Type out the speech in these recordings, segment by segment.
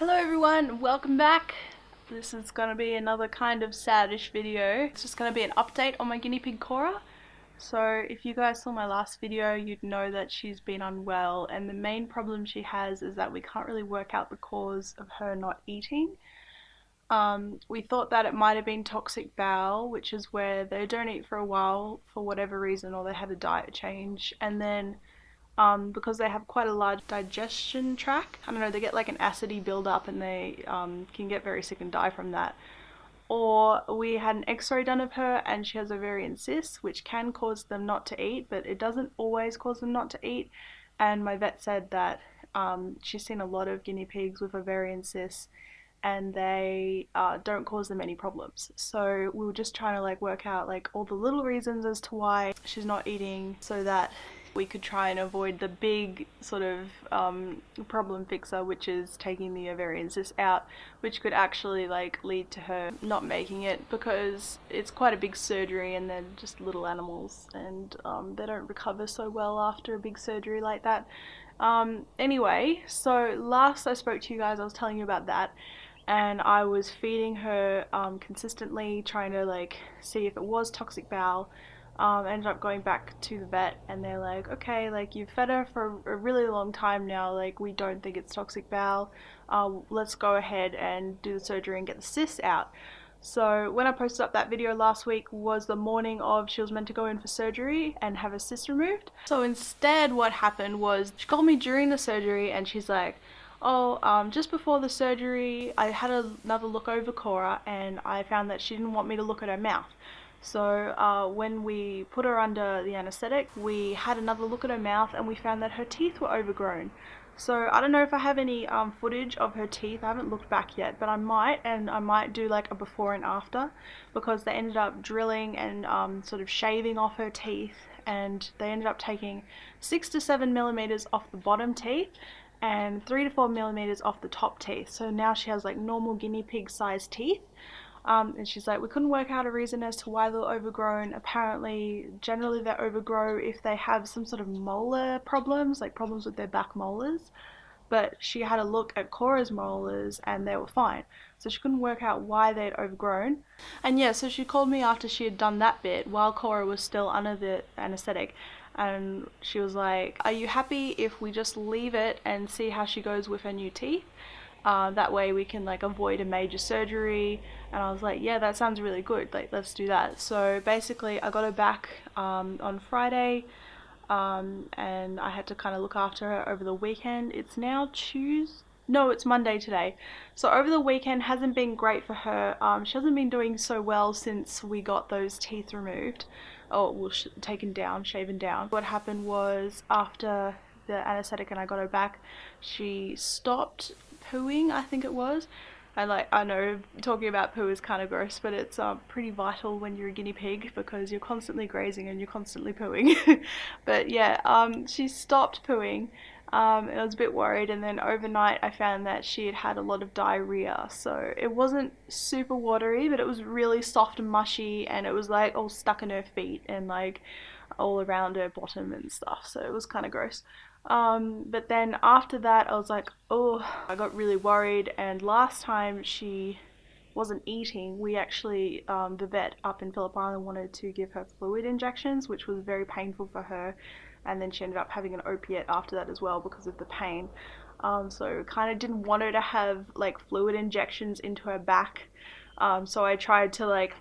Hello everyone, welcome back. This is going to be another kind of saddish video. It's just going to be an update on my guinea pig Korra. So if you guys saw my last video, you'd know that she's been unwell, and the main problem she has is that we can't really work out the cause of her not eating. We thought that it might have been toxic bowel, which is where they don't eat for a while for whatever reason, or they had a diet change, and then because they have quite a large digestion tract, I don't know, they get like an acidy build-up and they can get very sick and die from that. Or we had an x-ray done of her and she has ovarian cyst, which can cause them not to eat, but it doesn't always cause them not to eat. And my vet said that she's seen a lot of guinea pigs with ovarian cysts and they don't cause them any problems. So we were just trying to like work out like all the little reasons as to why she's not eating so that we could try and avoid the big sort of problem fixer, which is taking the ovarian cyst out, which could actually like lead to her not making it, because it's quite a big surgery and they're just little animals and they don't recover so well after a big surgery like that. Anyway, so last I spoke to you guys I was telling you about that, and I was feeding her consistently, trying to like see if it was toxic bowel. Ended up going back to the vet and they're like, okay, like you've fed her for a really long time now, like we don't think it's toxic bowel, let's go ahead and do the surgery and get the cyst out. So when I posted up that video last week was the morning of she was meant to go in for surgery and have her cyst removed. So instead what happened was she called me during the surgery and she's like, oh, just before the surgery I had another look over Korra and I found that she didn't want me to look at her mouth. So when we put her under the anaesthetic, we had another look at her mouth and we found that her teeth were overgrown. So I don't know if I have any footage of her teeth. I haven't looked back yet, but I might, and I might do like a before and after, because they ended up drilling and sort of shaving off her teeth, and they ended up taking 6 to 7 millimeters off the bottom teeth and 3 to 4 millimeters off the top teeth. So now she has like normal guinea pig sized teeth. And she's like, we couldn't work out a reason as to why they're overgrown. Apparently, generally they overgrow if they have some sort of molar problems, like problems with their back molars. But she had a look at Korra's molars and they were fine. So she couldn't work out why they'd overgrown. And yeah, so she called me after she had done that bit while Korra was still under the anesthetic. And she was like, are you happy if we just leave it and see how she goes with her new teeth? That way we can like avoid a major surgery. And I was like, yeah, that sounds really good, like let's do that. So basically I got her back on Friday, and I had to kind of look after her over the weekend. It's now it's Monday today. So over the weekend hasn't been great for her. She hasn't been doing so well since we got those teeth removed, or well, shaven down. What happened was after the anesthetic and I got her back, she stopped pooing, I think it was. And like, I know talking about poo is kind of gross, but it's pretty vital when you're a guinea pig because you're constantly grazing and you're constantly pooing. But yeah, she stopped pooing. I was a bit worried, and then overnight I found that she had had a lot of diarrhea. So it wasn't super watery, but it was really soft and mushy, and it was like all stuck in her feet and like all around her bottom and stuff. So it was kind of gross. But then after that I was like, oh, I got really worried, and last time she wasn't eating, we actually, the vet up in Phillip Island wanted to give her fluid injections, which was very painful for her, and then she ended up having an opiate after that as well because of the pain. So kind of didn't want her to have like fluid injections into her back. So I tried to like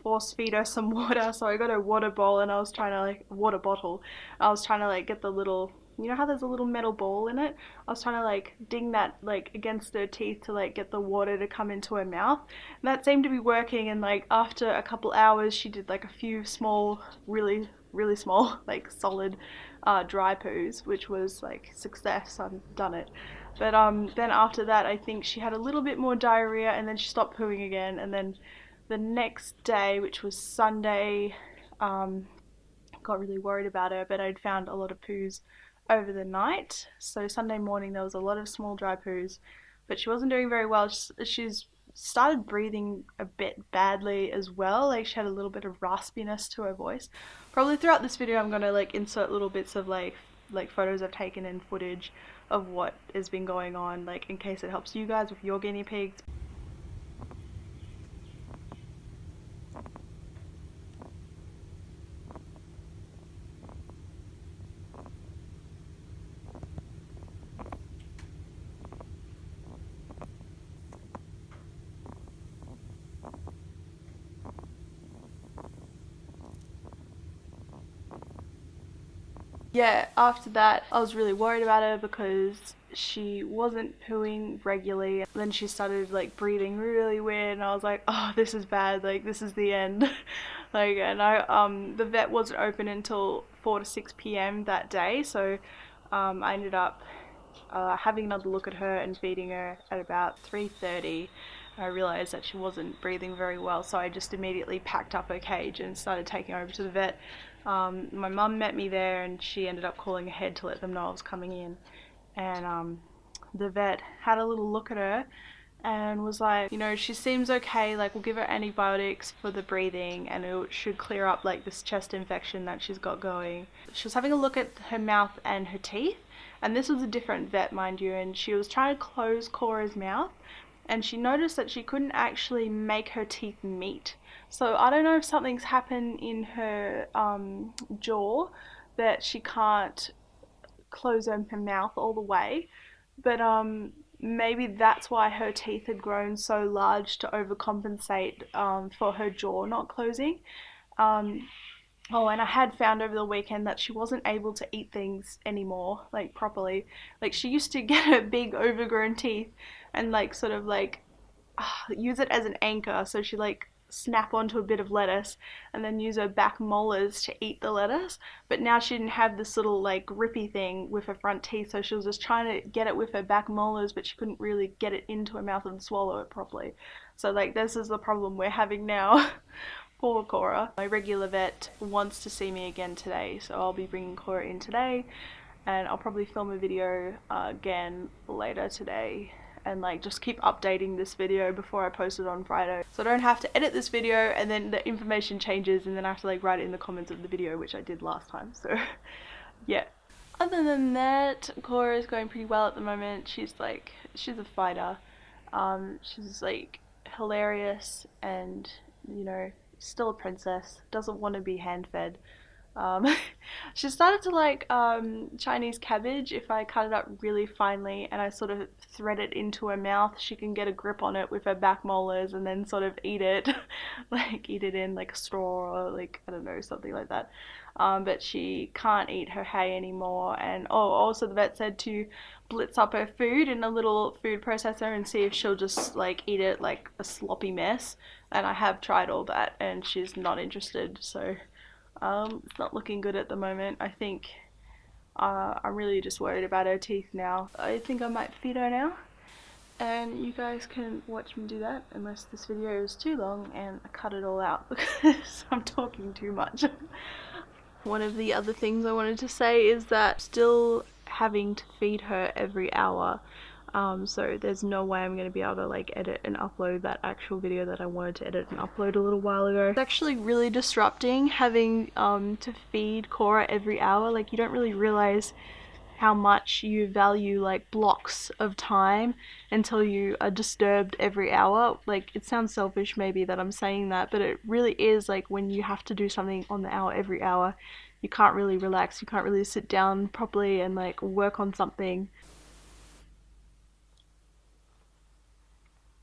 force feed her some water, so I got a water bowl and I was trying to like, water bottle, I was trying to like get the little, you know how there's a little metal ball in it? I was trying to like ding that like against her teeth to like get the water to come into her mouth. And that seemed to be working, and like after a couple hours she did like a few small, really small, like solid dry poos, which was like success. I've done it. But then after that I think she had a little bit more diarrhea and then she stopped pooing again, and then the next day, which was Sunday, got really worried about her, but I'd found a lot of poos over the night. So Sunday morning there was a lot of small dry poos, but she wasn't doing very well. She's started breathing a bit badly as well. Like she had a little bit of raspiness to her voice. Probably throughout this video I'm gonna like insert little bits of like photos I've taken and footage of what has been going on, like in case it helps you guys with your guinea pigs. Yeah, after that I was really worried about her because she wasn't pooing regularly. Then she started like breathing really weird and I was like, oh, this is bad, like this is the end. Like, and the vet wasn't open until 4 to 6 p.m. that day, so I ended up having another look at her and feeding her at about 3:30. I realized that she wasn't breathing very well, so I just immediately packed up her cage and started taking her over to the vet. My mum met me there and she ended up calling ahead to let them know I was coming in. And the vet had a little look at her and was like, you know, she seems okay, like we'll give her antibiotics for the breathing and it should clear up like this chest infection that she's got going. She was having a look at her mouth and her teeth, and this was a different vet, mind you, and she was trying to close Korra's mouth and she noticed that she couldn't actually make her teeth meet. So I don't know if something's happened in her jaw that she can't close her mouth all the way, but maybe that's why her teeth had grown so large to overcompensate for her jaw not closing. Oh, and I had found over the weekend that she wasn't able to eat things anymore, like properly. Like she used to get her big overgrown teeth and like sort of like use it as an anchor, so she like snap onto a bit of lettuce and then use her back molars to eat the lettuce. But now she didn't have this little like grippy thing with her front teeth, so she was just trying to get it with her back molars, but she couldn't really get it into her mouth and swallow it properly. So like this is the problem we're having now. Poor Korra. My regular vet wants to see me again today, so I'll be bringing Korra in today and I'll probably film a video again later today and like just keep updating this video before I post it on Friday, so I don't have to edit this video and then the information changes and then I have to like write it in the comments of the video, which I did last time. So yeah, other than that, Korra is going pretty well at the moment. She's a fighter. She's like hilarious and, you know, still a princess, doesn't want to be hand fed. She started to like Chinese cabbage. If I cut it up really finely and I sort of thread it into her mouth, she can get a grip on it with her back molars and then sort of eat it, like eat it in like a straw or like, I don't know, something like that. But she can't eat her hay anymore. And also the vet said to blitz up her food in a little food processor and see if she'll just like eat it like a sloppy mess. And I have tried all that and she's not interested, so it's not looking good at the moment. I think I'm really just worried about her teeth now. I think I might feed her now, and you guys can watch me do that unless this video is too long and I cut it all out because I'm talking too much. One of the other things I wanted to say is that still having to feed her every hour. So there's no way I'm going to be able to like edit and upload that actual video that I wanted to edit and upload a little while ago. It's actually really disrupting having to feed Korra every hour. Like you don't really realize how much you value like blocks of time until you are disturbed every hour. Like it sounds selfish maybe that I'm saying that, but it really is. Like when you have to do something on the hour every hour, you can't really relax, you can't really sit down properly and like work on something.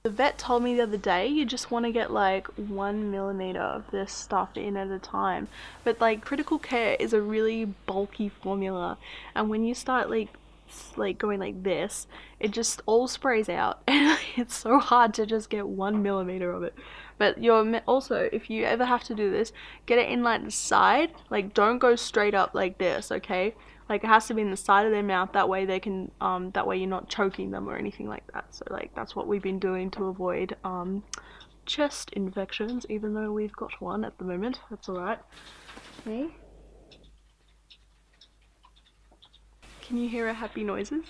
The vet told me the other day you just want to get like 1 millimeter of this stuff in at a time, but like critical care is a really bulky formula, and when you start like going like this, it just all sprays out and it's so hard to just get 1 millimeter of it. But you're also, if you ever have to do this, get it in like the side, like don't go straight up like this, okay? Like it has to be in the side of their mouth, that way they can that way you're not choking them or anything like that. So like that's what we've been doing to avoid chest infections, even though we've got one at the moment. That's alright. Okay. Can you hear her happy noises?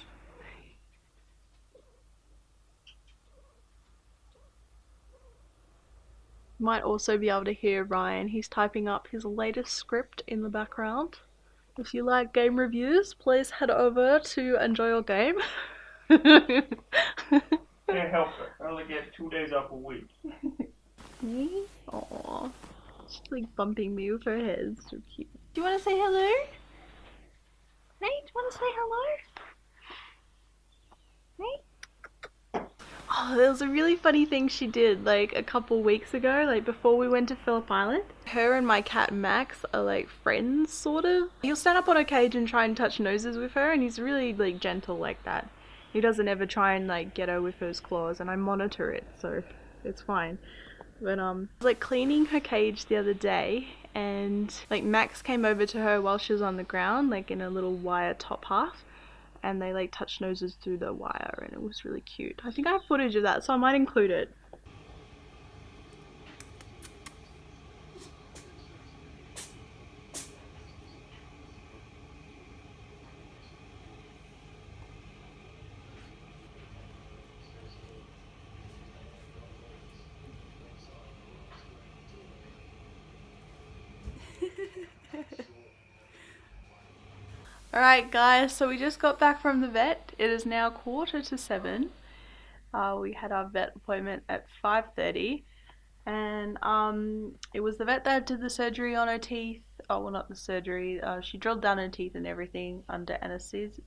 You might also be able to hear Ryan. He's typing up his latest script in the background. If you like game reviews, please head over to Enjoy Your Game. Can't help it. I only get 2 days off a week. Me? Aww. She's like bumping me with her head. So cute. Do you want to say hello? Hey, do you want to say hello? Hey? Oh, there was a really funny thing she did like a couple weeks ago, like before we went to Phillip Island. Her and my cat Max are like friends, sort of. He'll stand up on her cage and try and touch noses with her, and he's really like gentle like that. He doesn't ever try and like get her with his claws, and I monitor it, so it's fine. But like cleaning her cage the other day, and like Max came over to her while she was on the ground, like in a little wire top half, and they like touched noses through the wire, and it was really cute. I think I have footage of that, so I might include it. Alright guys, so we just got back from the vet. It is now 7:15. We had our vet appointment at 5:30, and it was the vet that did the surgery on her teeth. Oh, well, not the surgery. She drilled down her teeth and everything under anesthesia,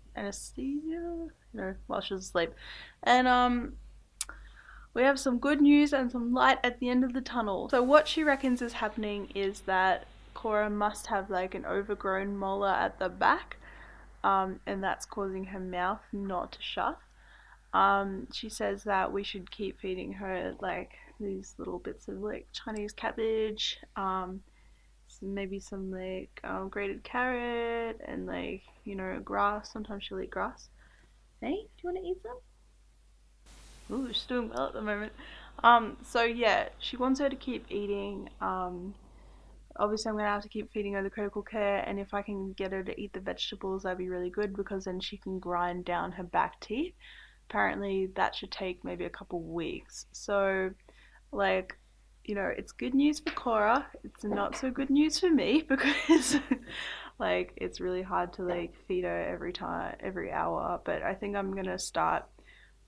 while she was asleep. And we have some good news and some light at the end of the tunnel. So what she reckons is happening is that Korra must have like an overgrown molar at the back. And that's causing her mouth not to shut. She says that we should keep feeding her like these little bits of like Chinese cabbage, maybe some like grated carrot and like, you know, grass. Sometimes she'll eat grass. Hey, do you want to eat some? Ooh, she's doing well at the moment. So yeah, she wants her to keep eating. Obviously I'm going to have to keep feeding her the critical care, and if I can get her to eat the vegetables, that'd be really good, because then she can grind down her back teeth. Apparently that should take maybe a couple weeks. So like, you know, it's good news for Korra. It's not so good news for me, because like it's really hard to like feed her every hour. But I think I'm going to start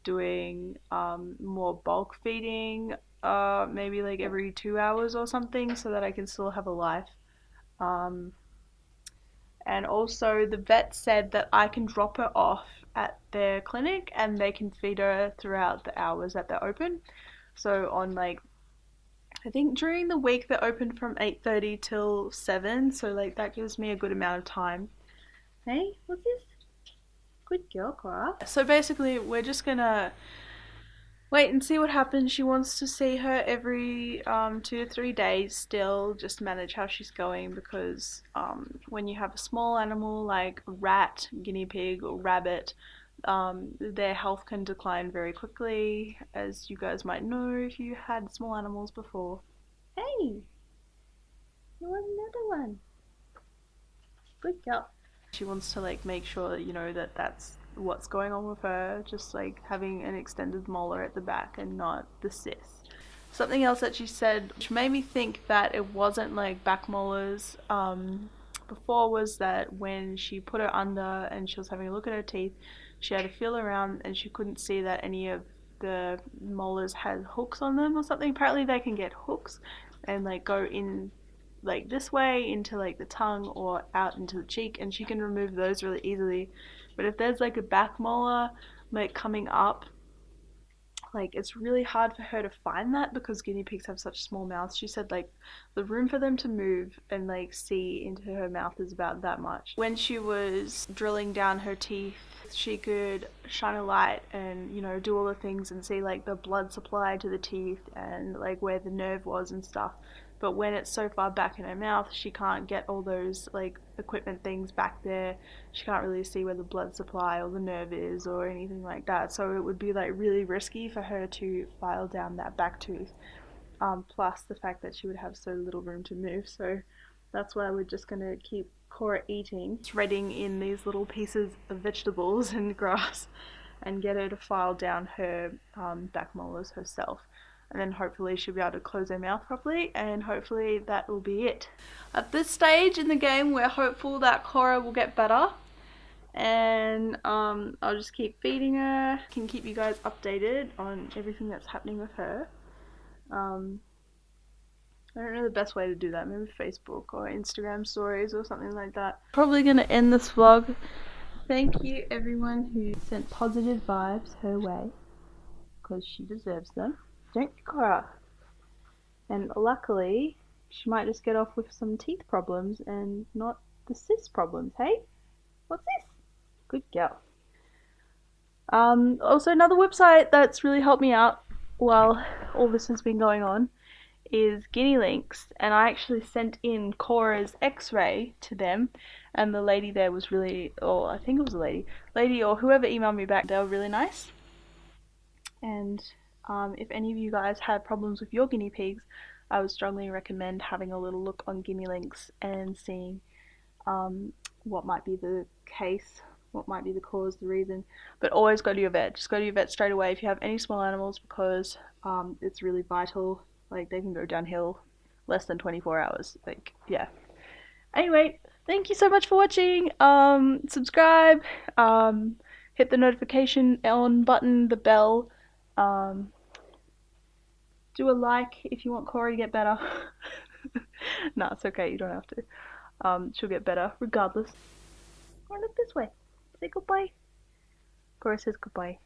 doing more bulk feeding, maybe like every 2 hours or something, so that I can still have a life. And also the vet said that I can drop her off at their clinic and they can feed her throughout the hours that they're open. So on like, I think during the week they're open from 8:30 till 7, so like that gives me a good amount of time. Hey, what's this? Good girl, Korra. So basically we're just gonna wait and see what happens. She wants to see her every 2 to 3 days still, just manage how she's going, because when you have a small animal like a rat, guinea pig or rabbit, their health can decline very quickly, as you guys might know if you had small animals before. Hey! You want another one? Good girl. She wants to like make sure, you know, that that's what's going on with her, just like having an extended molar at the back and not the cyst. Something else that she said, which made me think that it wasn't like back molars before, was that when she put her under and she was having a look at her teeth, she had to feel around and she couldn't see that any of the molars had hooks on them or something. Apparently they can get hooks and like go in like this way into like the tongue or out into the cheek, and she can remove those really easily. But if there's like a back molar like coming up, like it's really hard for her to find that, because guinea pigs have such small mouths. She said like the room for them to move and like see into her mouth is about that much. When she was drilling down her teeth, she could shine a light and, you know, do all the things and see like the blood supply to the teeth and like where the nerve was and stuff. But when it's so far back in her mouth, she can't get all those like equipment things back there. She can't really see where the blood supply or the nerve is or anything like that. So it would be like really risky for her to file down that back tooth. Plus the fact that she would have so little room to move. So that's why we're just gonna keep Korra eating, threading in these little pieces of vegetables and grass, and get her to file down her back molars herself. and then hopefully she'll be able to close her mouth properly, and hopefully that will be it. At this stage in the game, we're hopeful that Korra will get better, and I'll just keep feeding her. Can keep you guys updated on everything that's happening with her. I don't know the best way to do that, maybe Facebook or Instagram stories or something like that. Probably gonna end this vlog. Thank you everyone who sent positive vibes her way, because she deserves them. Don't you, Korra? And luckily, she might just get off with some teeth problems and not the cyst problems, hey? What's this? Good girl. Also another website that's really helped me out while all this has been going on is Guinea Links, and I actually sent in Korra's x-ray to them, and the lady there was really, or I think it was a lady or whoever emailed me back, they were really nice. And if any of you guys have problems with your guinea pigs, I would strongly recommend having a little look on Guinea Links and seeing what might be the case, what might be the cause, the reason. But always go to your vet. Just go to your vet straight away if you have any small animals, because it's really vital. Like, they can go downhill less than 24 hours. Like, yeah. Anyway, thank you so much for watching. Subscribe, hit the notification on button, the bell. Do a like if you want Korra to get better. Nah, it's okay, you don't have to. She'll get better regardless. Or look this way. Say goodbye. Korra says goodbye.